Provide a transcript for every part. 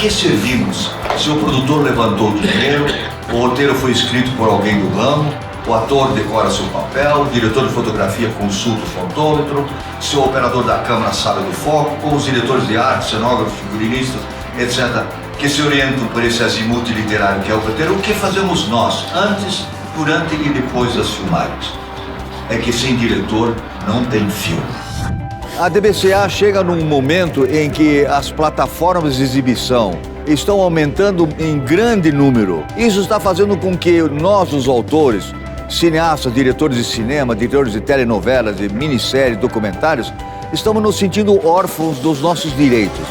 que servimos? Se o produtor levantou o dinheiro, o roteiro foi escrito por alguém do ramo, o ator decora seu papel, o diretor de fotografia consulta o fotômetro, se o operador da câmera sabe do foco, como os diretores de arte, cenógrafos, figurinistas, etc., que se orientam por esse azimuth literário que é o roteiro. O que fazemos nós, antes, durante e depois das filmagens? É que sem diretor não tem filme. A DBCA chega num momento em que as plataformas de exibição estão aumentando em grande número. Isso está fazendo com que nós, os autores, cineastas, diretores de cinema, diretores de telenovelas, de minisséries, documentários, estamos nos sentindo órfãos dos nossos direitos.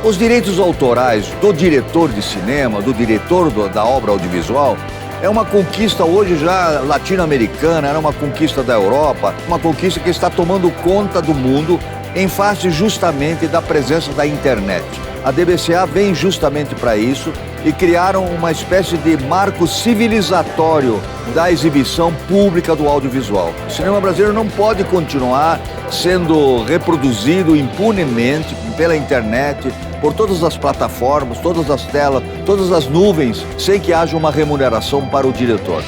Os direitos autorais do diretor de cinema, do diretor da obra audiovisual, é uma conquista hoje já latino-americana, era uma conquista da Europa, uma conquista que está tomando conta do mundo em face justamente da presença da internet. A DBCA vem justamente para isso e criaram uma espécie de marco civilizatório da exibição pública do audiovisual. O cinema brasileiro não pode continuar sendo reproduzido impunemente pela internet, por todas as plataformas, todas as telas, todas as nuvens, sem que haja uma remuneração para o diretor.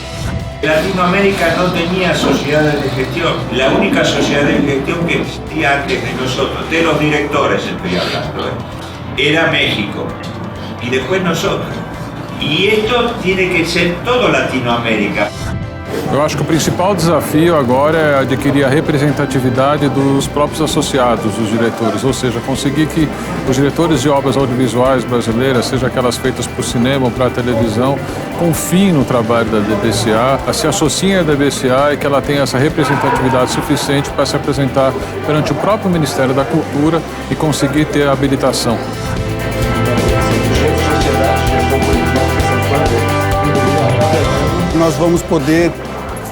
Latinoamérica no tenía sociedades de gestión. La única sociedad de gestión que existía antes de nosotros, de los directores estoy hablando, era México y después nosotros. Y esto tiene que ser todo Latinoamérica. Eu acho que o principal desafio agora é adquirir a representatividade dos próprios associados, dos diretores, ou seja, conseguir que os diretores de obras audiovisuais brasileiras, seja aquelas feitas para o cinema ou para a televisão, confiem no trabalho da DBCA, se associem à DBCA e que ela tenha essa representatividade suficiente para se apresentar perante o próprio Ministério da Cultura e conseguir ter a habilitação. Nós vamos poder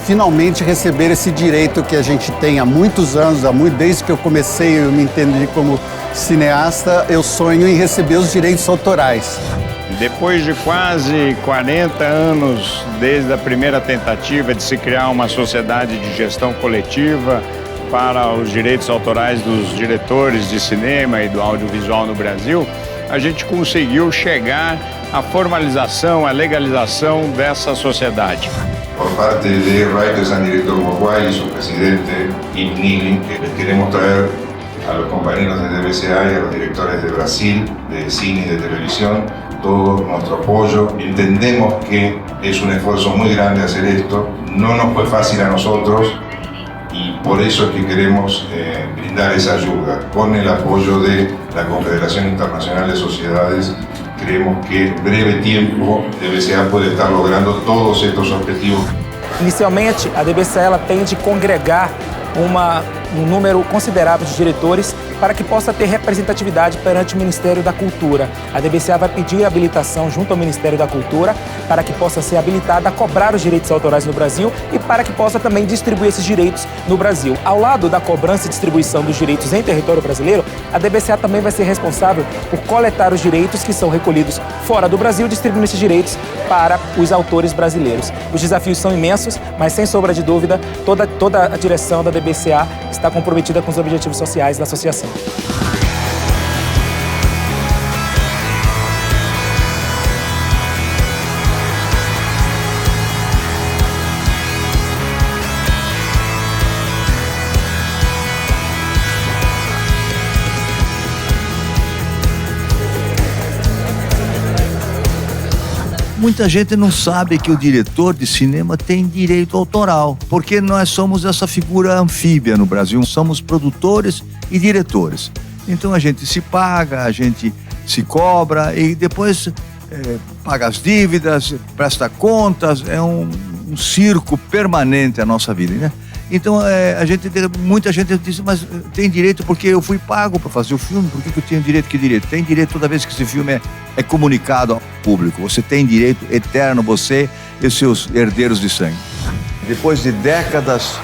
finalmente receber esse direito que a gente tem há muitos anos, desde que eu comecei, eu me entendi como cineasta, eu sonho em receber os direitos autorais. Depois de quase 40 anos, desde a primeira tentativa de se criar uma sociedade de gestão coletiva para os direitos autorais dos diretores de cinema e do audiovisual no Brasil, a gente conseguiu chegar à formalização, à legalização dessa sociedade. Por parte de Writers and Directors Uruguay y su presidente, Yves Nili, les queremos traer a los compañeros de DBCA y a los directores de Brasil, de cine y de televisión, todo nuestro apoyo. Entendemos que es un esfuerzo muy grande hacer esto, no nos fue fácil a nosotros y por eso es que queremos brindar esa ayuda. Con el apoyo de la Confederación Internacional de Sociedades, creemos que en breve tempo a DBCA pode estar logrando todos estes objetivos. Inicialmente, a DBCA ela tem de congregar um número considerável de diretores para que possa ter representatividade perante o Ministério da Cultura. A DBCA vai pedir habilitação junto ao Ministério da Cultura para que possa ser habilitada a cobrar os direitos autorais no Brasil e para que possa também distribuir esses direitos no Brasil. Ao lado da cobrança e distribuição dos direitos em território brasileiro, a DBCA também vai ser responsável por coletar os direitos que são recolhidos fora do Brasil, distribuindo esses direitos para os autores brasileiros. Os desafios são imensos, mas sem sombra de dúvida, toda a direção da DBCA está comprometida com os objetivos sociais da associação. Muita gente não sabe que o diretor de cinema tem direito autoral, porque nós somos essa figura anfíbia no Brasil, somos produtores e diretores. Então a gente se paga, a gente se cobra e depois paga as dívidas, presta contas, é um circo permanente a nossa vida, né? Então muita gente diz, mas tem direito porque eu fui pago para fazer o filme, por que eu tenho direito? Que direito? Tem direito toda vez que esse filme é comunicado ao público. Você tem direito eterno, você e seus herdeiros de sangue. Depois de décadas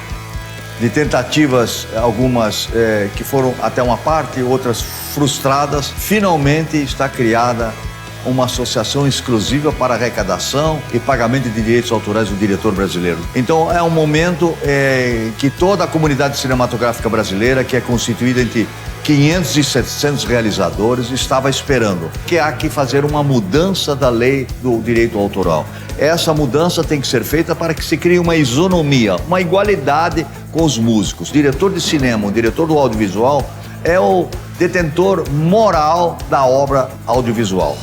de tentativas, algumas que foram até uma parte, outras frustradas, finalmente está criada uma associação exclusiva para arrecadação e pagamento de direitos autorais do diretor brasileiro. Então é um momento que toda a comunidade cinematográfica brasileira, que é constituída entre 500 e 700 realizadores estava esperando que há que fazer uma mudança da lei do direito autoral. Essa mudança tem que ser feita para que se crie uma isonomia, uma igualdade com os músicos. O diretor de cinema, o diretor do audiovisual é o detentor moral da obra audiovisual.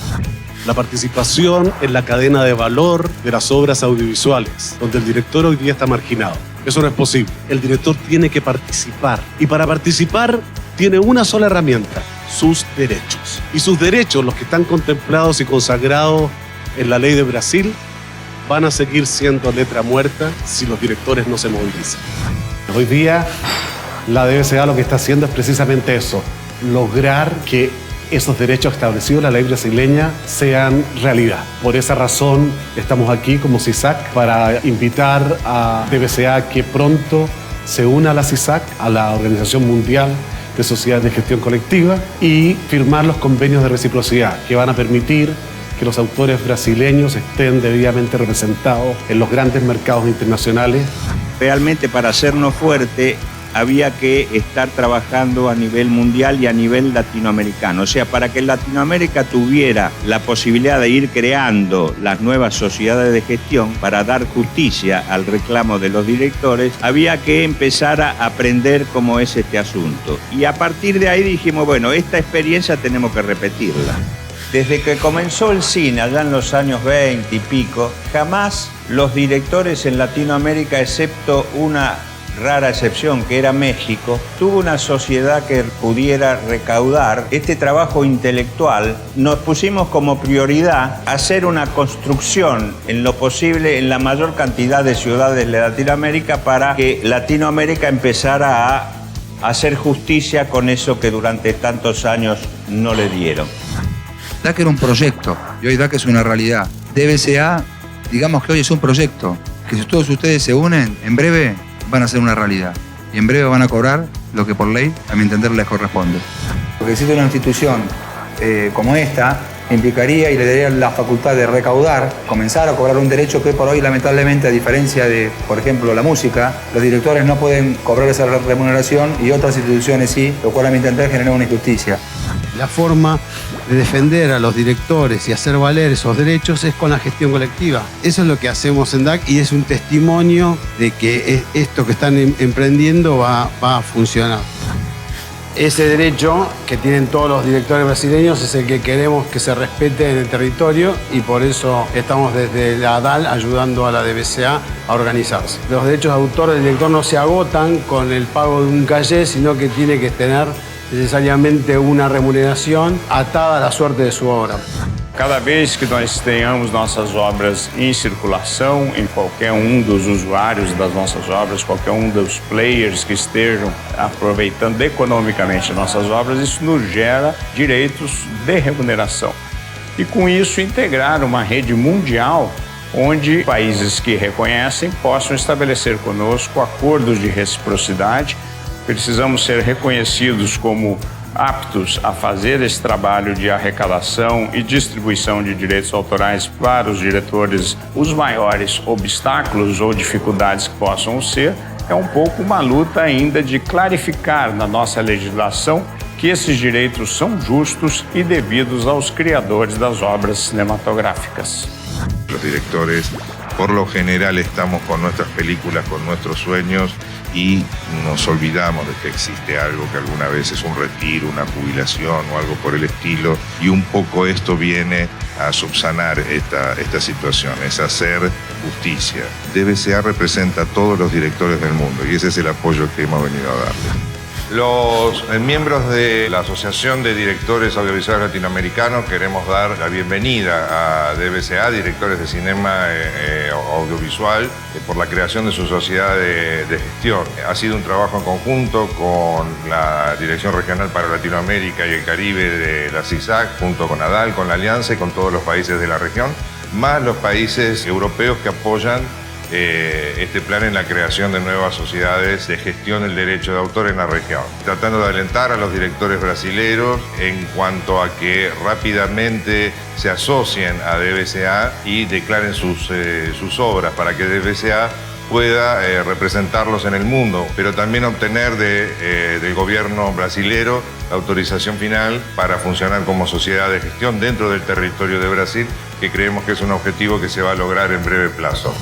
La participación en la cadena de valor de las obras audiovisuales, donde el director hoy día está marginado. Eso no es posible. El director tiene que participar. Y para participar tiene una sola herramienta: sus derechos. Y sus derechos, los que están contemplados y consagrados en la ley de Brasil, van a seguir siendo letra muerta si los directores no se movilizan. Hoy día la DBCA lo que está haciendo es precisamente eso: lograr que esos derechos establecidos en la ley brasileña sean realidad. Por esa razón estamos aquí como CISAC para invitar a DBCA a que pronto se una a la CISAC, a la Organización Mundial de Sociedades de Gestión Colectiva, y firmar los convenios de reciprocidad que van a permitir que los autores brasileños estén debidamente representados en los grandes mercados internacionales. Realmente, para hacernos fuerte, había que estar trabajando a nivel mundial y a nivel latinoamericano. O sea, para que Latinoamérica tuviera la posibilidad de ir creando las nuevas sociedades de gestión para dar justicia al reclamo de los directores, había que empezar a aprender cómo es este asunto. Y a partir de ahí dijimos, bueno, esta experiencia tenemos que repetirla. Desde que comenzó el cine, allá en los años 20 y pico, jamás los directores en Latinoamérica, excepto una rara excepción que era México, tuvo una sociedad que pudiera recaudar este trabajo intelectual. Nos pusimos como prioridad hacer una construcción en lo posible en la mayor cantidad de ciudades de Latinoamérica para que Latinoamérica empezara a hacer justicia con eso que durante tantos años no le dieron. DAC era un proyecto y hoy DAC es una realidad. DBCA, digamos que hoy es un proyecto, que si todos ustedes se unen, en breve van a ser una realidad. Y en breve van a cobrar lo que por ley, a mi entender, les corresponde. Porque existe una institución como esta, implicaría y le daría la facultad de recaudar, comenzar a cobrar un derecho que por hoy, lamentablemente, a diferencia de, por ejemplo, la música, los directores no pueden cobrar esa remuneración y otras instituciones sí, lo cual a mi entender genera una injusticia. La forma de defender a los directores y hacer valer esos derechos es con la gestión colectiva. Eso es lo que hacemos en DAC y es un testimonio de que esto que están emprendiendo va a funcionar. Ese derecho que tienen todos los directores brasileños es el que queremos que se respete en el territorio y por eso estamos desde la ADAL ayudando a la DBCA a organizarse. Los derechos de autor del director no se agotan con el pago de un caché, sino que tiene que tener necesariamente una remuneración atada a la suerte de su obra. Cada vez que nós tenhamos nossas obras em circulação, em qualquer dos usuários das nossas obras, qualquer dos players que estejam aproveitando economicamente nossas obras, isso nos gera direitos de remuneração. E com isso integrar uma rede mundial onde países que reconhecem possam estabelecer conosco acordos de reciprocidade. Precisamos ser reconhecidos como aptos a fazer esse trabalho de arrecadação e distribuição de direitos autorais para os diretores. Os maiores obstáculos ou dificuldades que possam ser é um pouco uma luta ainda de clarificar na nossa legislação que esses direitos são justos e devidos aos criadores das obras cinematográficas. Los directores, por lo general, estamos con nuestras películas, con nuestros sueños y nos olvidamos de que existe algo que alguna vez es un retiro, una jubilación o algo por el estilo, y un poco esto viene a subsanar esta situación, es hacer justicia. DBCA representa a todos los directores del mundo y ese es el apoyo que hemos venido a darle. Los miembros de la Asociación de Directores Audiovisuales Latinoamericanos queremos dar la bienvenida a DBCA, Directores de Cinema Audiovisual, por la creación de su sociedad de gestión. Ha sido un trabajo en conjunto con la Dirección Regional para Latinoamérica y el Caribe de la CISAC, junto con ADAL, con la Alianza y con todos los países de la región, más los países europeos que apoyan este plan en la creación de nuevas sociedades de gestión del derecho de autor en la región, tratando de alentar a los directores brasileños en cuanto a que rápidamente se asocien a DBCA y declaren sus obras para que DBCA pueda representarlos en el mundo, pero también obtener del gobierno brasilero la autorización final para funcionar como sociedad de gestión dentro del territorio de Brasil, que creemos que es un objetivo que se va a lograr en breve plazo.